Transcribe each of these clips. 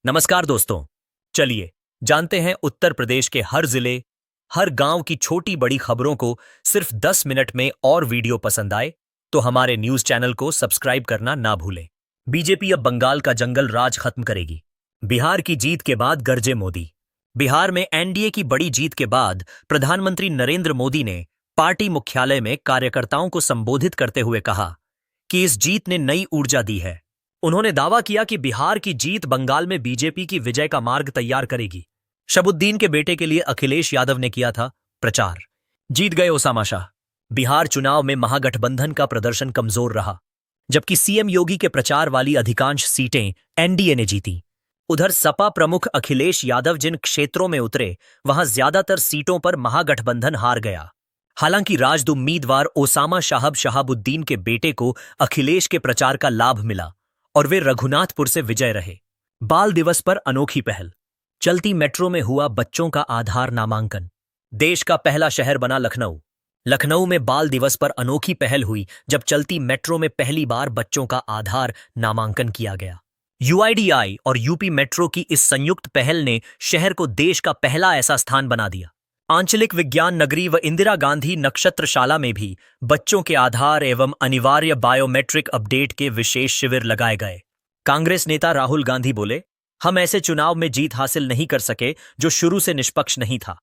नमस्कार दोस्तों। चलिए जानते हैं उत्तर प्रदेश के हर जिले, हर गांव की छोटी बड़ी खबरों को सिर्फ 10 मिनट में। और वीडियो पसंद आए तो हमारे न्यूज चैनल को सब्सक्राइब करना ना भूलें। बीजेपी अब बंगाल का जंगल राज खत्म करेगी। बिहार की जीत के बाद गरजे मोदी। बिहार में एनडीए की बड़ी जीत के बाद प्रधानमंत्री नरेंद्र मोदी ने पार्टी मुख्यालय में कार्यकर्ताओं को संबोधित करते हुए कहा कि इस जीत ने नई ऊर्जा दी है। उन्होंने दावा किया कि बिहार की जीत बंगाल में बीजेपी की विजय का मार्ग तैयार करेगी। शहाबुद्दीन के बेटे के लिए अखिलेश यादव ने किया था प्रचार। जीत गए ओसामा शाह। बिहार चुनाव में महागठबंधन का प्रदर्शन कमजोर रहा, जबकि सीएम योगी के प्रचार वाली अधिकांश सीटें एनडीए ने जीती। उधर सपा प्रमुख अखिलेश यादव जिन क्षेत्रों में उतरे, वहां ज्यादातर सीटों पर महागठबंधन हार गया। हालांकि राजद उम्मीदवार ओसामा शाहब शहाबुद्दीन के बेटे को अखिलेश के प्रचार का लाभ मिला और वे रघुनाथपुर से विजय रहे। बाल दिवस पर अनोखी पहल। चलती मेट्रो में हुआ बच्चों का आधार नामांकन। देश का पहला शहर बना लखनऊ। लखनऊ में बाल दिवस पर अनोखी पहल हुई, जब चलती मेट्रो में पहली बार बच्चों का आधार नामांकन किया गया। यूआईडीआई और यूपी मेट्रो की इस संयुक्त पहल ने शहर को देश का पहला ऐसा स्थान बना दिया। आंचलिक विज्ञान नगरी व इंदिरा गांधी नक्षत्रशाला में भी बच्चों के आधार एवं अनिवार्य बायोमेट्रिक अपडेट के विशेष शिविर लगाए गए। कांग्रेस नेता राहुल गांधी बोले, हम ऐसे चुनाव में जीत हासिल नहीं कर सके जो शुरू से निष्पक्ष नहीं था।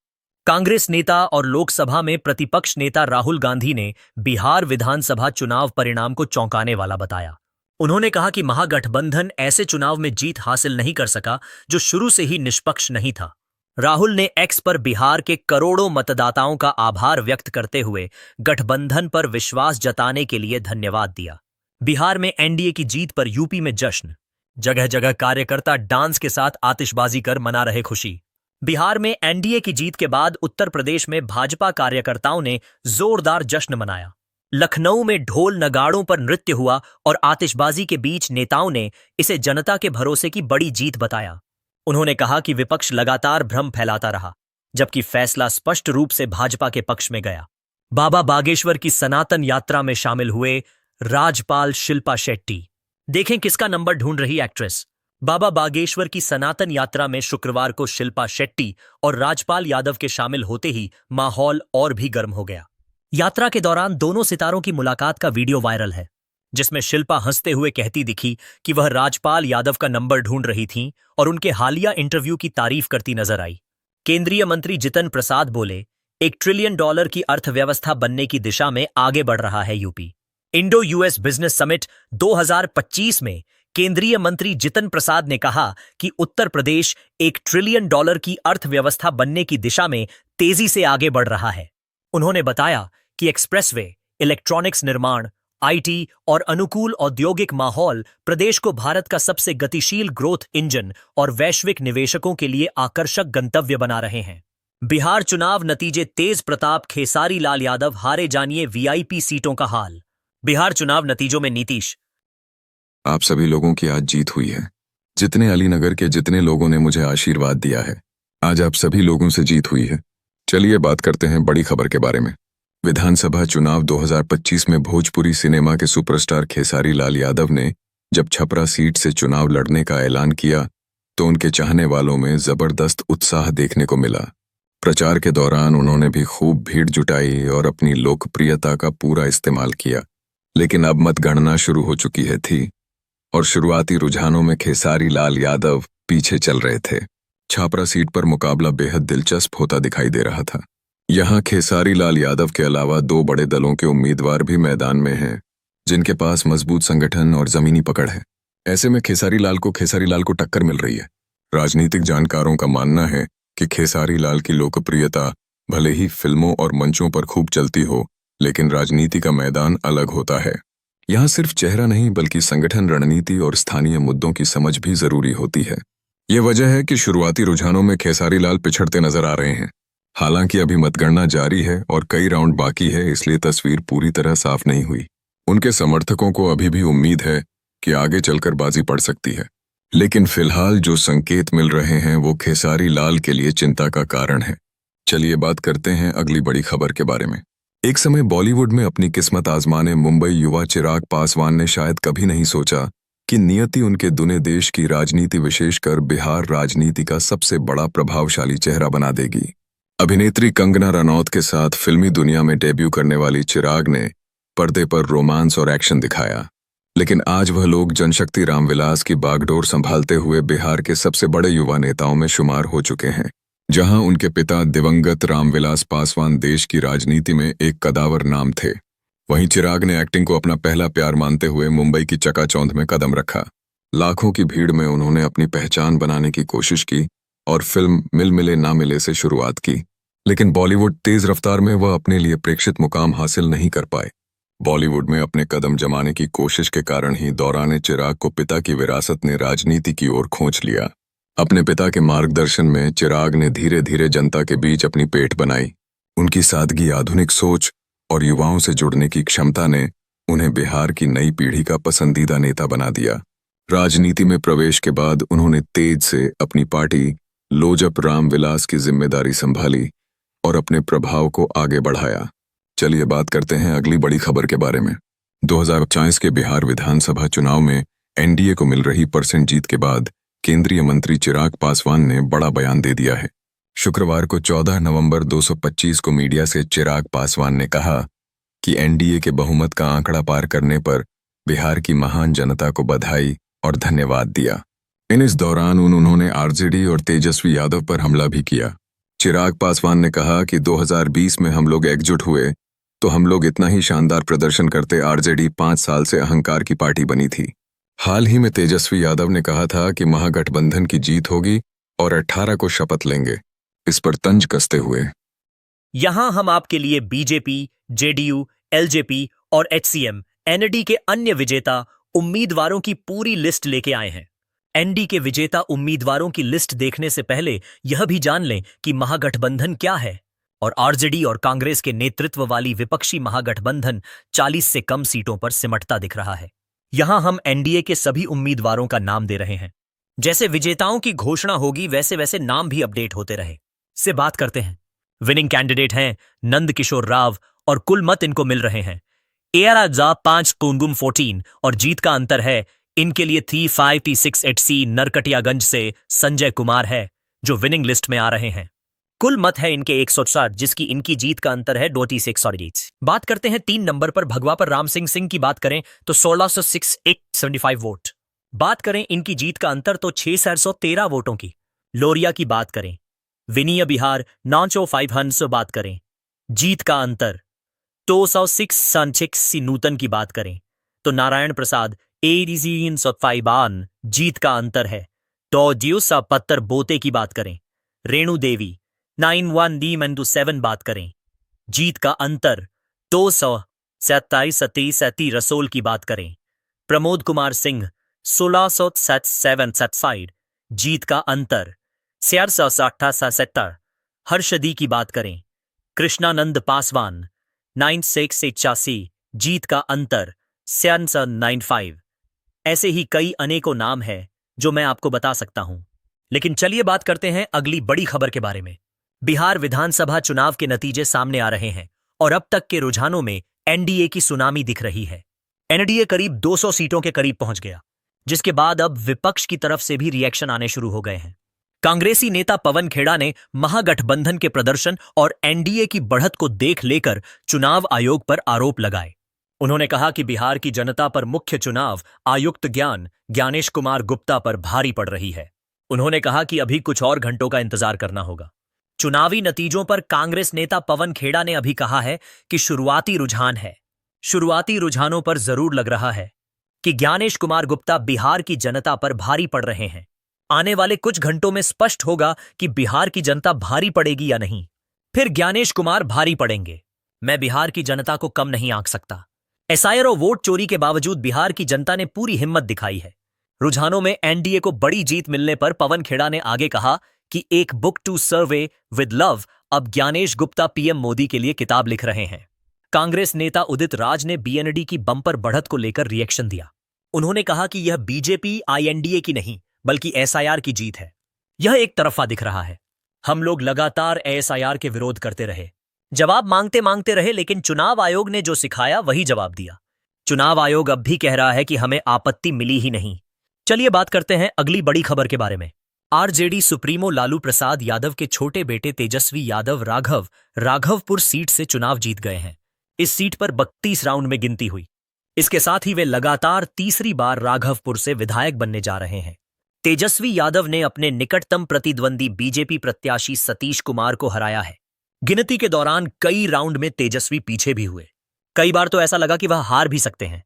कांग्रेस नेता और लोकसभा में प्रतिपक्ष नेता राहुल गांधी ने बिहार विधानसभा चुनाव परिणाम को चौंकाने वाला बताया। उन्होंने कहा कि महागठबंधन ऐसे चुनाव में जीत हासिल नहीं कर सका जो शुरू से ही निष्पक्ष नहीं था। राहुल ने एक्स पर बिहार के करोड़ों मतदाताओं का आभार व्यक्त करते हुए गठबंधन पर विश्वास जताने के लिए धन्यवाद दिया। बिहार में एनडीए की जीत पर यूपी में जश्न। जगह जगह कार्यकर्ता डांस के साथ आतिशबाजी कर मना रहे खुशी। बिहार में एनडीए की जीत के बाद उत्तर प्रदेश में भाजपा कार्यकर्ताओं ने जोरदार जश्न मनाया। लखनऊ में ढोल नगाड़ों पर नृत्य हुआ और आतिशबाजी के बीच नेताओं ने इसे जनता के भरोसे की बड़ी जीत बताया। उन्होंने कहा कि विपक्ष लगातार भ्रम फैलाता रहा, जबकि फैसला स्पष्ट रूप से भाजपा के पक्ष में गया। बाबा बागेश्वर की सनातन यात्रा में शामिल हुए राज्यपाल शिल्पा शेट्टी। देखें किसका नंबर ढूंढ रही एक्ट्रेस। बाबा बागेश्वर की सनातन यात्रा में शुक्रवार को शिल्पा शेट्टी और राजपाल यादव के शामिल होते ही माहौल और भी गर्म हो गया। यात्रा के दौरान दोनों सितारों की मुलाकात का वीडियो वायरल है, जिसमें शिल्पा हंसते हुए कहती दिखी कि वह राजपाल यादव का नंबर ढूंढ रही थीं और उनके हालिया इंटरव्यू की तारीफ करती नजर आई। केंद्रीय मंत्री जितिन प्रसाद बोले, $1 ट्रिलियन की अर्थव्यवस्था बनने की दिशा में आगे बढ़ रहा है UP. Indo US business summit 2025 में केंद्रीय मंत्री जितिन प्रसाद ने कहा कि उत्तर प्रदेश $1 ट्रिलियन की अर्थव्यवस्था बनने की दिशा में तेजी से आगे बढ़ रहा है। उन्होंने बताया कि एक्सप्रेसवे, इलेक्ट्रॉनिक्स निर्माण, आईटी और अनुकूल औद्योगिक माहौल प्रदेश को भारत का सबसे गतिशील ग्रोथ इंजन और वैश्विक निवेशकों के लिए आकर्षक गंतव्य बना रहे हैं। बिहार चुनाव नतीजे तेज प्रताप खेसारी लाल यादव हारे, जानिए वीआईपी सीटों का हाल। बिहार चुनाव नतीजों में नीतीश। आप सभी लोगों की आज जीत हुई है। जितने अलीनगर के जितने लोगों ने मुझे आशीर्वाद दिया है, आज आप सभी लोगों से जीत हुई है। चलिए बात करते हैं बड़ी खबर के बारे में। विधानसभा चुनाव 2025 में भोजपुरी सिनेमा के सुपरस्टार खेसारी लाल यादव ने जब छपरा सीट से चुनाव लड़ने का ऐलान किया तो उनके चाहने वालों में जबरदस्त उत्साह देखने को मिला। प्रचार के दौरान उन्होंने भी खूब भीड़ जुटाई और अपनी लोकप्रियता का पूरा इस्तेमाल किया। लेकिन अब मतगणना शुरू हो चुकी थी और शुरुआती रुझानों में खेसारी लाल यादव पीछे चल रहे थे। छपरा सीट पर मुकाबला बेहद दिलचस्प होता दिखाई दे रहा था। यहाँ खेसारी लाल यादव के अलावा 2 बड़े दलों के उम्मीदवार भी मैदान में हैं, जिनके पास मजबूत संगठन और जमीनी पकड़ है। ऐसे में खेसारी लाल को टक्कर मिल रही है। राजनीतिक जानकारों का मानना है कि खेसारी लाल की लोकप्रियता भले ही फिल्मों और मंचों पर खूब चलती हो, लेकिन राजनीति का मैदान अलग होता है। यहाँ सिर्फ चेहरा नहीं बल्कि संगठन, रणनीति और स्थानीय मुद्दों की समझ भी जरूरी होती है। ये वजह है कि शुरुआती रुझानों में खेसारी लाल पिछड़ते नजर आ रहे हैं। हालांकि अभी मतगणना जारी है और कई राउंड बाकी है, इसलिए तस्वीर पूरी तरह साफ नहीं हुई। उनके समर्थकों को अभी भी उम्मीद है कि आगे चलकर बाजी पड़ सकती है, लेकिन फिलहाल जो संकेत मिल रहे हैं वो खेसारी लाल के लिए चिंता का कारण है। चलिए बात करते हैं अगली बड़ी खबर के बारे में। एक समय बॉलीवुड में अपनी किस्मत आजमाने मुंबई युवा चिराग पासवान ने शायद कभी नहीं सोचा कि नियति उनके दुने देश की राजनीति, विशेषकर बिहार राजनीति का सबसे बड़ा प्रभावशाली चेहरा बना देगी। अभिनेत्री कंगना रनौत के साथ फिल्मी दुनिया में डेब्यू करने वाली चिराग ने पर्दे पर रोमांस और एक्शन दिखाया, लेकिन आज वह लोग जनशक्ति रामविलास की बागडोर संभालते हुए बिहार के सबसे बड़े युवा नेताओं में शुमार हो चुके हैं। जहां उनके पिता दिवंगत रामविलास पासवान देश की राजनीति में एक कदावर नाम थे, वहीं चिराग ने एक्टिंग को अपना पहला प्यार मानते हुए मुंबई की चकाचौंध में कदम रखा। लाखों की भीड़ में उन्होंने अपनी पहचान बनाने की कोशिश की और फिल्म मिल मिले ना मिले से शुरुआत की, लेकिन बॉलीवुड तेज रफ्तार में वह अपने लिए प्रेक्षित मुकाम हासिल नहीं कर पाए। बॉलीवुड में अपने कदम जमाने की कोशिश के कारण ही दौरान चिराग को पिता की विरासत ने राजनीति की ओर खींच लिया। अपने पिता के मार्गदर्शन में चिराग ने धीरे धीरे जनता के बीच अपनी पेठ बनाई। उनकी सादगी, आधुनिक सोच और युवाओं से जुड़ने की क्षमता ने उन्हें बिहार की नई पीढ़ी का पसंदीदा नेता बना दिया। राजनीति में प्रवेश के बाद उन्होंने तेज से अपनी पार्टी लोजप रामविलास की जिम्मेदारी संभाली और अपने प्रभाव को आगे बढ़ाया। चलिए बात करते हैं अगली बड़ी खबर के बारे में। 2024 के बिहार विधानसभा चुनाव में एनडीए को मिल रही % जीत के बाद केंद्रीय मंत्री चिराग पासवान ने बड़ा बयान दे दिया है। शुक्रवार को 14 नवंबर 2025 को मीडिया से चिराग पासवान ने कहा कि एनडीए के बहुमत का आंकड़ा पार करने पर बिहार की महान जनता को बधाई और धन्यवाद दिया। इस दौरान उन्होंने आरजेडी और तेजस्वी यादव पर हमला भी किया। चिराग पासवान ने कहा कि 2020 में हम लोग एकजुट हुए तो हम लोग इतना ही शानदार प्रदर्शन करते। आरजेडी 5 साल से अहंकार की पार्टी बनी थी। हाल ही में तेजस्वी यादव ने कहा था कि महागठबंधन की जीत होगी और 18 को शपथ लेंगे। इस पर तंज कसते हुए यहां हम आपके लिए बीजेपी, जेडीयू, एलजेपी और एचसीएम एनडी के अन्य विजेता उम्मीदवारों की पूरी लिस्ट लेके आए हैं। एनडी के विजेता उम्मीदवारों की लिस्ट देखने से पहले यह भी जान लें कि महागठबंधन क्या है और आरजेडी और कांग्रेस के नेतृत्व वाली विपक्षी महागठबंधन 40 से कम सीटों पर सिमटता दिख रहा है। यहां हम एनडीए के सभी उम्मीदवारों का नाम दे रहे हैं। जैसे विजेताओं की घोषणा होगी वैसे वैसे नाम भी अपडेट होते रहे। से बात करते हैं। विनिंग कैंडिडेट हैं नंद किशोर राव और कुल मत इनको मिल रहे हैं AR 5 कुंगुम 14 और जीत का अंतर है इनके लिए 35T6HC नरकटियागंज से संजय कुमार है जो विनिंग लिस्ट में आ रहे हैं। कुल मत है इनके 160 जिसकी इनकी जीत का अंतर है 2T6। बात करते हैं 3 नंबर पर भगवा पर राम सिंह की बात करें तो 1606,875 वोट। बात करें इनकी जीत का अंतर तो 613 वोटों की। लोरिया की बात करें विनीय बिहार 9,500 बात करें जीत का अंतर 206 नूतन की बात करें तो नारायण प्रसाद 85 जीत का अंतर है। तो जियोसा पत्तर बोते की बात करें रेणु देवी 91D-7 बात करें जीत का अंतर 227 रसोल की बात करें प्रमोद कुमार सिंह 1677 जीत का अंतर 468 हर्षदी की बात करें कृष्णानंद पासवान 9681 जीत का अंतर 795। ऐसे ही कई अनेकों नाम है जो मैं आपको बता सकता हूं, लेकिन चलिए बात करते हैं अगली बड़ी खबर के बारे में। बिहार विधानसभा चुनाव के नतीजे सामने आ रहे हैं और अब तक के रुझानों में एनडीए की सुनामी दिख रही है। एनडीए करीब 200 सीटों के करीब पहुंच गया, जिसके बाद अब विपक्ष की तरफ से भी रिएक्शन आने शुरू हो गए हैं। कांग्रेसी नेता पवन खेड़ा ने महागठबंधन के प्रदर्शन और एनडीए की बढ़त को देख लेकर चुनाव आयोग पर आरोप लगाए। उन्होंने कहा कि बिहार की जनता पर मुख्य चुनाव आयुक्त ज्ञानेश कुमार गुप्ता पर भारी पड़ रही है। उन्होंने कहा कि अभी कुछ और घंटों का इंतजार करना होगा। चुनावी नतीजों पर कांग्रेस नेता पवन खेड़ा ने अभी कहा है कि शुरुआती रुझान है। शुरुआती रुझानों पर जरूर लग रहा है कि ज्ञानेश कुमार गुप्ता बिहार की जनता पर भारी पड़ रहे हैं। आने वाले कुछ घंटों में स्पष्ट होगा कि बिहार की जनता भारी पड़ेगी या नहीं, फिर ज्ञानेश कुमार भारी पड़ेंगे। मैं बिहार की जनता को कम नहीं आंक सकता। एसआईआर और वोट चोरी के बावजूद बिहार की जनता ने पूरी हिम्मत दिखाई है। रुझानों में एनडीए को बड़ी जीत मिलने पर पवन खेड़ा ने आगे कहा कि एक book to survey with love अब ज्ञानेश गुप्ता पीएम मोदी के लिए किताब लिख रहे हैं। कांग्रेस नेता उदित राज ने बीएनडी की बम्पर बढ़त को लेकर रिएक्शन दिया। उन्होंने कहा कि यह बीजेपी आईएनडीए की नहीं बल्कि एसआईआर की जीत है। यह एक तरफा दिख रहा है। हम लोग लगातार एसआईआर के विरोध करते रहे, जवाब मांगते मांगते रहे, लेकिन चुनाव आयोग ने जो सिखाया वही जवाब दिया। चुनाव आयोग अब भी कह रहा है कि हमें आपत्ति मिली ही नहीं। चलिए बात करते हैं अगली बड़ी खबर के बारे में। आरजेडी सुप्रीमो लालू प्रसाद यादव के छोटे बेटे तेजस्वी यादव राघवपुर सीट से चुनाव जीत गए हैं। इस सीट पर 32 राउंड में गिनती हुई। इसके साथ ही वे लगातार तीसरी बार राघवपुर से विधायक बनने जा रहे हैं। तेजस्वी यादव ने अपने निकटतम प्रतिद्वंदी बीजेपी प्रत्याशी सतीश कुमार को हराया है। गिनती के दौरान कई राउंड में तेजस्वी पीछे भी हुए। कई बार तो ऐसा लगा कि वह हार भी सकते हैं।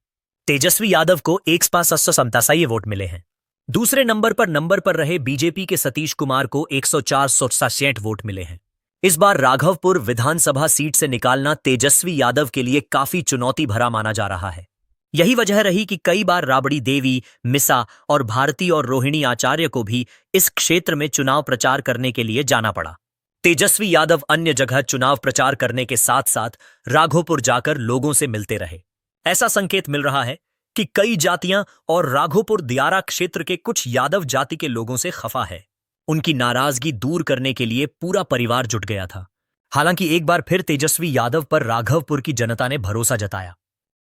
तेजस्वी यादव को 1,787 वोट मिले हैं। दूसरे नंबर पर रहे बीजेपी के सतीश कुमार को 104 वोट मिले हैं। इस बार राघवपुर विधानसभा सीट से निकालना तेजस्वी यादव के लिए काफी चुनौती भरा माना जा रहा है। यही वजह रही कि कई बार राबड़ी देवी, मिसा और भारती और रोहिणी आचार्य को भी इस क्षेत्र में चुनाव प्रचार करने के लिए जाना पड़ा। तेजस्वी यादव अन्य जगह चुनाव प्रचार करने के साथ साथ राघोपुर जाकर लोगों से मिलते रहे। ऐसा संकेत मिल रहा है कि कई जातियां और राघोपुर दियारा क्षेत्र के कुछ यादव जाति के लोगों से खफा है। उनकी नाराजगी दूर करने के लिए पूरा परिवार जुट गया था। हालांकि एक बार फिर तेजस्वी यादव पर राघवपुर की जनता ने भरोसा जताया।